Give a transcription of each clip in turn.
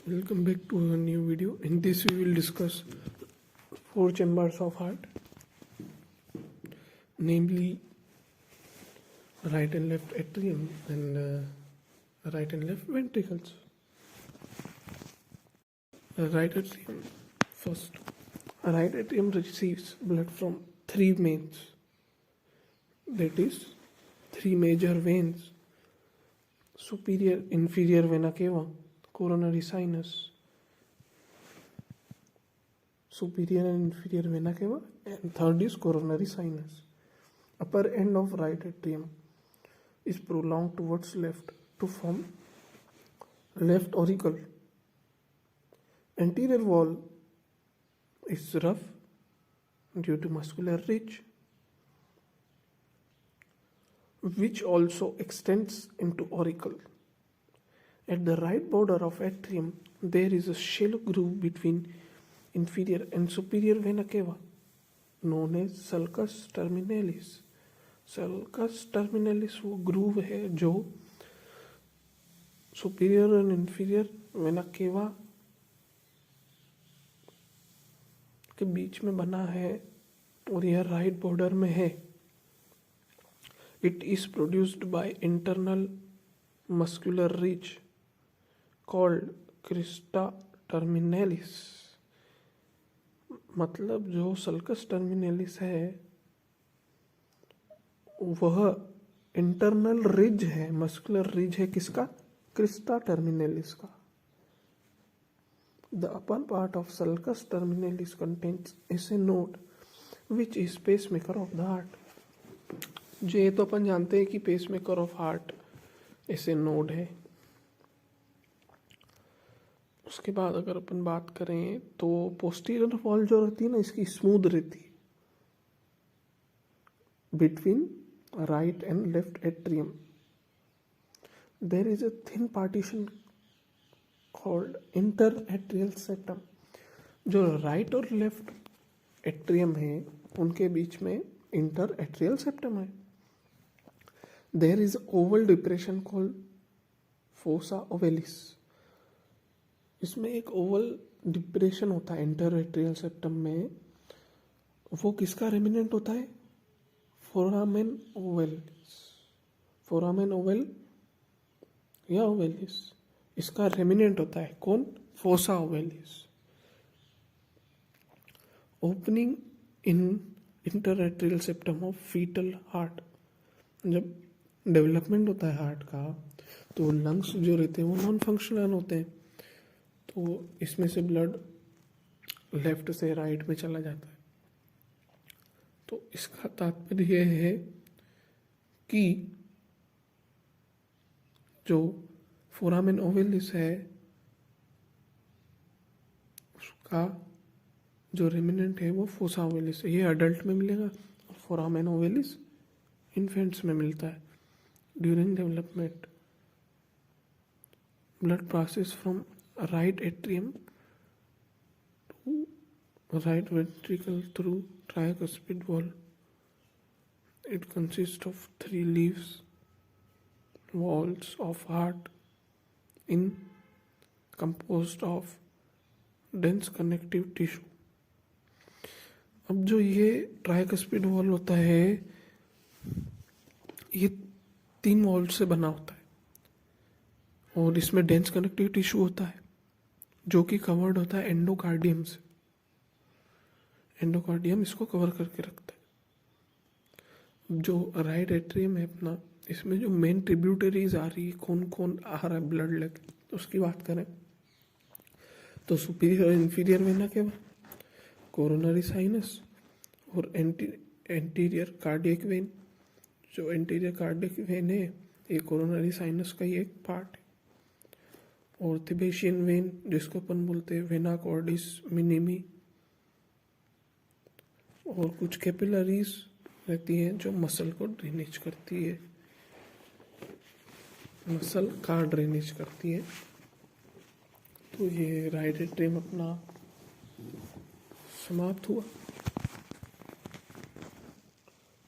Welcome back to a new video. In this we will discuss four chambers of heart, namely right and left atrium and right and left ventricles. Right atrium first. Right atrium receives blood from three veins, that is three major veins: superior inferior vena cava, coronary sinus, superior and inferior vena cava, and third is coronary sinus. Upper end of right atrium is prolonged towards left to form left auricle. Anterior wall is rough due to muscular ridge, which also extends into auricle. At the right border of atrium, there is a shallow groove between inferior and superior vena cava, known as sulcus terminalis. sulcus terminalis वो groove है जो superior और inferior vena cava के बीच में बना है और यह राइट बॉर्डर में है. It is produced by internal muscular ridge called crista terminalis. मतलब जो सल्कस टर्मिनेलिस है वह इंटरनल रिज है, मस्कुलर रिज है. किसका? क्रिस्टा टर्मिनेलिस का. The upper part of sulcus terminalis contains SA node which is pacemaker of the heart. जो ये तो अपन जानते हैं कि pacemaker of heart SA node है. उसके बाद अगर अपन बात करें तो पोस्टीरियर वॉल जो रहती है ना, इसकी स्मूथ रहती है between right and left atrium. There is a thin partition called inter atrial septum. जो राइट और लेफ्ट एट्रियम है उनके बीच में इंटर एट्रियल सेप्टम है. There is oval depression called fossa ovalis. इसमें एक ओवल डिप्रेशन होता है इंटर एट्रियल सेप्टम में. वो किसका रेमिनेंट होता है? Foramen ovalis. फोरामेन ओवेल या ओवेलिस इसका रेमिनेंट होता है. कौन? Fossa ovalis. Opening in inter atrial septum of fetal heart. जब डेवलपमेंट होता है हार्ट का तो लंग्स जो रहते हैं वो नॉन फंक्शनल होते हैं, तो इसमें से ब्लड लेफ्ट से राइट में चला जाता है. तो इसका तात्पर्य यह है कि जो फोरामेन ओवेलिस है उसका जो रेमिनेंट है वो फोसा ओवेलिस है. ये अडल्ट में मिलेगा और फोरामेन ओवेलिस इन्फेंट्स में मिलता है. During development blood passes from right atrium to right ventricle through tricuspid wall. It consists of three leaves, walls of heart in composed of dense connective tissue. अब जो ये tricuspid wall होता है ये तीन वॉल से बना होता है और इसमें डेंस कनेक्टिव टिश्यू होता है जो कि कवर्ड होता है एंडोकार्डियम से. एंडोकार्डियम इसको कवर करके रखता है. जो राइट एट्रियम है अपना, इसमें जो मेन ट्रिब्यूटरीज आ रही है, कौन कौन आ रहा है ब्लड लेके, तो उसकी बात करें तो सुपीरियर और inferior vena cava, coronary sinus और एंटीरियर कार्डियक वेन. जो एंटीरियर कार्डियक वेन है ये कोरोनरी साइनस का ही एक पार्ट है. और थिबेशियन वेन जिसको अपन बोलते हैं वेना कॉर्डिस मिनिमी, और कुछ कैपिलरीज रहती हैं जो मसल को ड्रेनेज करती है, मसल का ड्रेनेज करती है. तो ये राइट एट्रियम अपना समाप्त हुआ.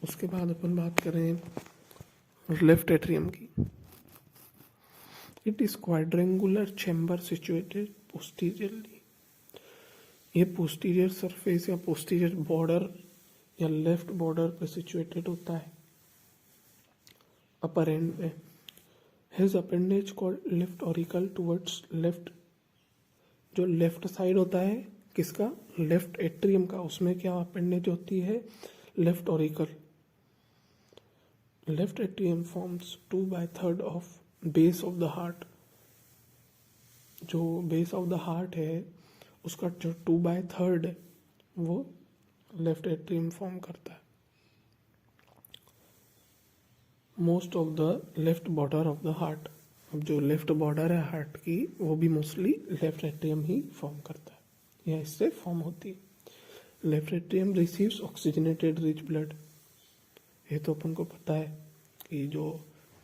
उसके बाद अपन बात करें लेफ्ट एट्रियम की. It is quadrangular chamber situated posteriorly. ये पोस्टीरियर सरफेस या पोस्टीरियर बॉर्डर या लेफ्ट बॉर्डर पे सिचुएटेड होता है, अपर एंड पे। His appendage called left auricle towards left, जो लेफ्ट साइड होता है किसका, लेफ्ट एट्रियम का, उसमें क्या अपेंडेज होती है, left auricle. Left atrium forms 2/3 of base of the heart. जो बेस ऑफ द हार्ट है उसका जो 2/3 है वो लेफ्ट एट्रियम फॉर्म करता है। Most of the left border of the heart, अब जो लेफ्ट बॉर्डर है हार्ट की वो भी मोस्टली लेफ्ट एट्रियम ही फॉर्म करता है या इससे फॉर्म होती है। Left atrium receives oxygenated rich blood. ये तो अपन को पता है कि जो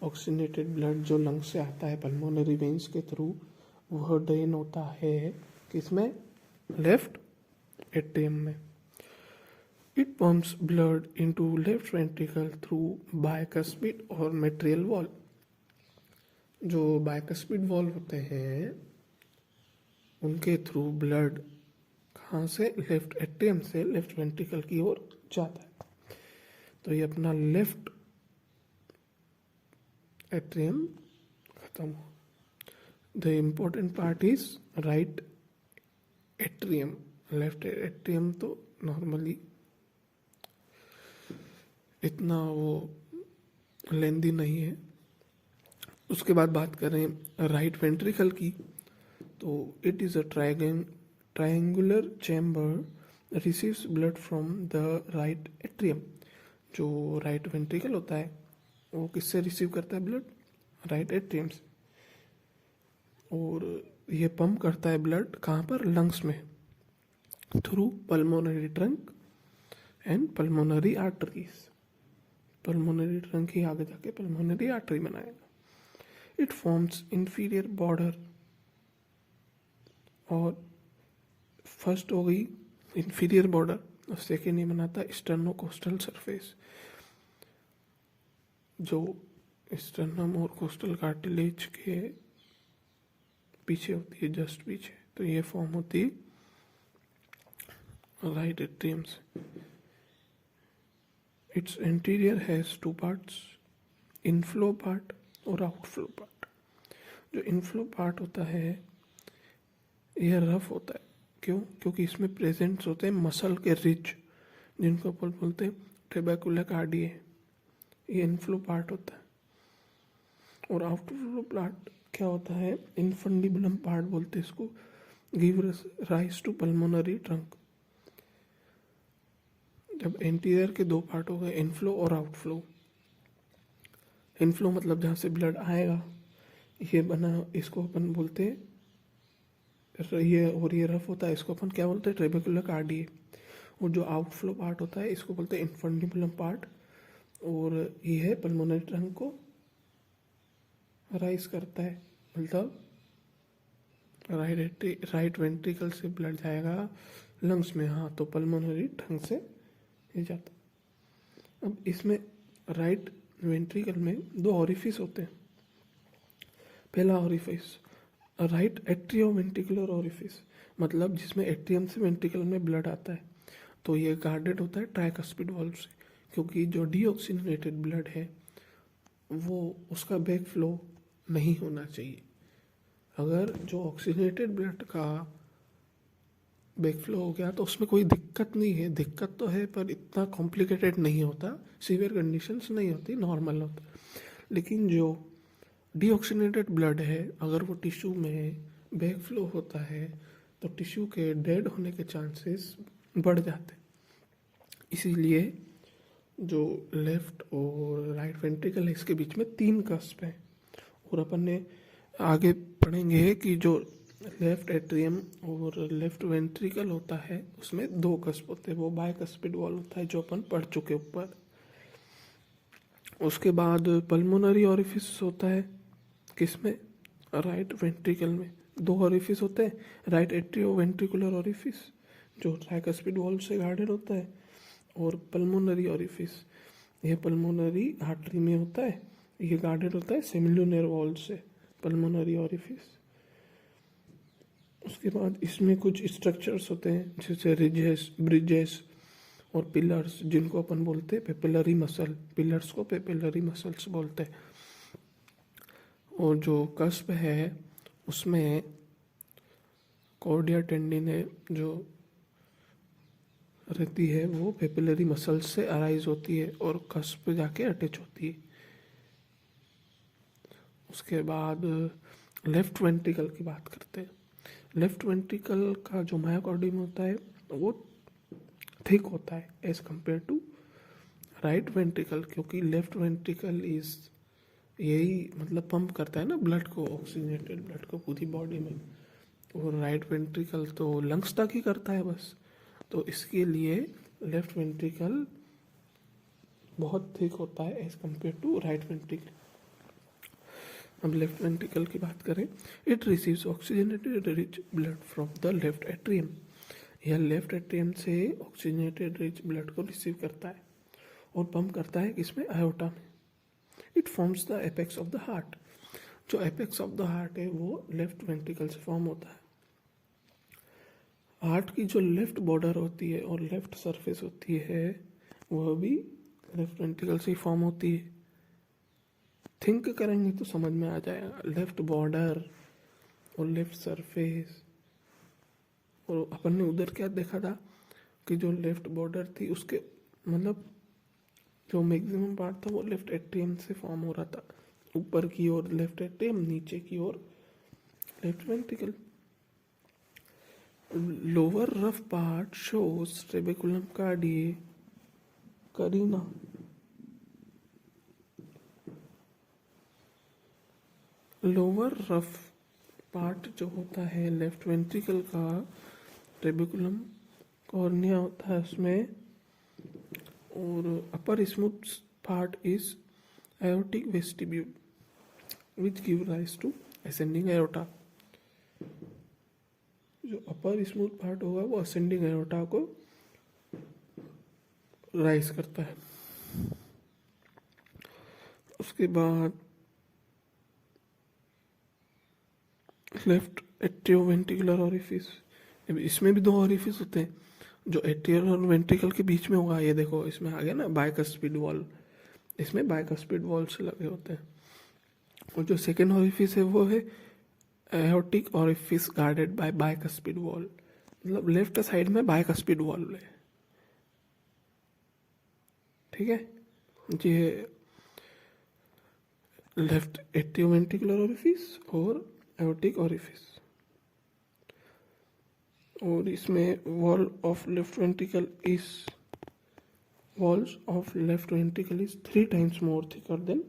ऑक्सीजनेटेड ब्लड जो लंग्स से आता है पल्मोनरी वेन्स के थ्रू, वह ड्रेन होता है किसमें, लेफ्ट एट्रियम में। It pumps blood into left ventricle through bicuspid और मेट्रियल वॉल। जो बाइकस्पिड वॉल होते हैं उनके थ्रू ब्लड कहाँ से, लेफ्ट एट्रियम से लेफ्ट वेंट्रिकल की ओर जाता है। तो ये अपना लेफ्ट एट्रियम खत्म हो। The important part is right atrium. Left atrium तो नॉर्मली इतना वो लेंदी नहीं है। उसके बाद बात करें राइट वेंट्रिकल की, तो it is a triangular chamber receives blood from the right atrium. जो राइट वेंट्रिकल होता है वो किससे रिसीव करता है ब्लड, राइट एट्रियम से। और ये पंप करता है ब्लड कहाँ पर, लंग्स में, through pulmonary trunk and pulmonary arteries. Pulmonary trunk ही आगे जाके पल्मोनरी आर्टरी बनाएगा। इट फॉर्म्स इंफीरियर बॉर्डर, और फर्स्ट हो गई इंफीरियर बॉर्डर और सेकेंड ये बनाता स्टर्नोकोस्टल सरफेस। जो स्टर्नम और कोस्टल कार्टिलेज के पीछे होती है, जस्ट पीछे, तो ये फॉर्म होती है राइट एट्रियम से। It's interior has 2 parts, inflow part और आउटफ्लो पार्ट। जो इनफ्लो पार्ट होता है यह रफ होता है, क्यों, क्योंकि इसमें प्रेजेंट्स होते हैं मसल के रिज, जिनको अपन बोलते हैं ट्रेबेकुलर कार्डिया। ये इनफ्लो पार्ट होता है। और आउटफ्लो पार्ट क्या होता है, इनफंडिबुलम पार्ट बोलते हैं इसको, give rise to pulmonary trunk. जब एंटीरियर के 2 पार्ट हो गए, इनफ्लो और आउटफ्लो। इनफ्लो मतलब जहाँ से ब्लड आएगा, ये बना, इसको अपन बोलते हैं ये, और ये रफ होता है, इसको अपन क्या बोलते हैं, ट्रेबेकुलर कार्डिया। और जो आउटफ्लो पार्ट होता है इसको बोलते हैं इनफंडिबुलम पार्ट, और ये है पल्मोनरी ट्रंक को राइज करता है। मतलब राइट वेंट्रिकल से ब्लड जाएगा लंग्स में, हाँ, तो पल्मोनरी ट्रंक से ये जाता। अब इसमें राइट वेंट्रिकल में 2 ऑरिफिस होते हैं। पहला ऑरिफिस राइट एट्रियोवेंट्रिकुलर ऑरिफिस, मतलब जिसमें एट्रियम से वेंट्रिकल में ब्लड आता है, तो ये गार्डेड होता है ट्राइकस्पिड वाल्व से, क्योंकि जो डीऑक्सीजनेटेड ब्लड है वो उसका बैक फ्लो नहीं होना चाहिए। अगर जो ऑक्सीजनेटेड ब्लड का बैक फ्लो हो गया तो उसमें कोई दिक्कत नहीं है, दिक्कत तो है पर इतना कॉम्प्लिकेटेड नहीं होता, सीवियर कंडीशंस नहीं होती, नॉर्मल होता। लेकिन जो डीऑक्सीजनेटेड ब्लड है अगर वो टिश्यू में बैक फ्लो होता है तो टिश्यू के डेड होने के चांसेस बढ़ जाते हैं। इसीलिए जो लेफ्ट और राइट वेंट्रिकल है इसके बीच में 3 कस्प हैं। और अपन ने आगे पढ़ेंगे कि जो लेफ्ट एट्रियम और लेफ्ट वेंट्रिकल होता है उसमें 2 कस्प होते हैं, वो बाइकस्पिड वॉल होता है जो अपन पढ़ चुके ऊपर। उसके बाद पल्मोनरी ऑरिफिस होता है किसमें, राइट वेंट्रिकल में। 2 ऑरिफिस होते हैं, राइट एट्रियो वेंट्रिकुलर ऑरिफिस जो ट्राइकस्पिड वॉल से गार्डेड होता है, और पल्मोनरी ऑरिफिस ये पल्मोनरी आर्टरी में होता है, ये गार्डेड होता है सेमिलुनर वॉल से, पल्मोनरी ऑरिफिस। उसके बाद इसमें कुछ स्ट्रक्चर्स होते हैं जैसे रिजेस, ब्रिजेस और पिलर्स, जिनको अपन बोलते हैं पेपिलरी मसल। पिलर्स को पेपिलरी मसल्स बोलते हैं। और जो कस्प है उसमें कॉर्डिया टेंडिने जो रहती है वो पेपिलरी मसल्स से अराइज होती है और कस्प पे जाके अटैच होती है। उसके बाद लेफ्ट वेंट्रिकल की बात करते हैं। लेफ्ट वेंट्रिकल का जो मायोकार्डियम होता है वो थिक होता है as compare to right ventricle, क्योंकि लेफ्ट वेंट्रिकल इज यही मतलब पंप करता है ना ब्लड को, ऑक्सीजनेटेड ब्लड को पूरी बॉडी में, और राइट वेंट्रिकल तो लंग्स तक ही करता है बस। तो इसके लिए लेफ्ट वेंट्रिकल बहुत थिक होता है as compare to right ventricle. अब लेफ्ट वेंट्रिकल की बात करें, it receives oxygenated rich blood from the left atrium. यह लेफ्ट एट्रियम से ऑक्सीजनेटेड रिच ब्लड को रिसीव करता है और पंप करता है इसमें आयोटा में। It forms the apex of the heart. जो एपेक्स ऑफ द हार्ट है वो लेफ्ट वेंट्रिकल से फॉर्म होता है। हार्ट की जो लेफ्ट बॉर्डर होती है और लेफ्ट सरफेस होती है वह भी लेफ्ट वेंट्रिकल से ही फॉर्म होती है। थिंक करेंगे तो समझ में आ जाएगा, लेफ्ट बॉर्डर और लेफ्ट सरफेस। और अपन ने उधर क्या देखा था कि जो लेफ्ट बॉर्डर थी उसके मतलब जो मैक्सिमम पार्ट था वो लेफ्ट एट्रियम से फॉर्म हो रहा था, ऊपर की ओर लेफ्ट एट्रियम, नीचे की ओर left ventricle. Lower rough part shows trabeculae carneae. Lower rough part जो होता है लेफ्ट वेंट्रिकल का, ट्रेबेकुलम कॉर्निया होता है उसमें, और upper smooth part is aortic vestibule which give rise to ascending aorta। जो अपर स्मूथ पार्ट होगा वो असेंडिंग एओर्टा को राइज करता है। उसके बाद लेफ्ट एट्रियोवेंट्रिकुलर ओरिफिस, इसमें भी दो ओरिफिस होते हैं जो एट्रियल और वेंट्रिकल के बीच में होगा। ये देखो इसमें आ गया ना बाइकस्पिड वॉल, इसमें बाइकस्पिड वॉल्स लगे होते हैं। और जो सेकेंड ओरिफिस है वो है aortic orifice guarded by bicuspid valve, मतलब लेफ्ट साइड में बाइकस्पिड वॉल है। ठीक है, ये लेफ्ट एट्रियोवेंट्रिकुलर ओरिफिस और एओर्टिक ओरिफिस। और इसमें wall of left ventricle is walls of left ventricle is 3 times more thicker than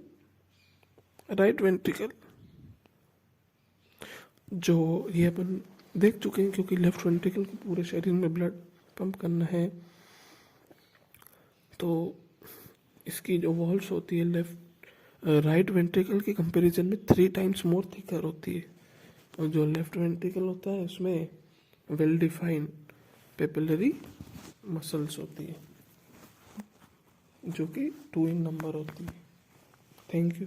right ventricle। जो ये अपन देख चुके हैं, क्योंकि लेफ्ट वेंट्रिकल को पूरे शरीर में ब्लड पंप करना है तो इसकी जो वॉल्स होती है लेफ्ट राइट वेंट्रिकल के कंपैरिजन में 3 टाइम्स मोर थिकर होती है। और जो लेफ्ट वेंट्रिकल होता है उसमें वेल डिफाइंड पेपिलरी मसल्स होती है जो कि 2 in नंबर होती है। Thank you.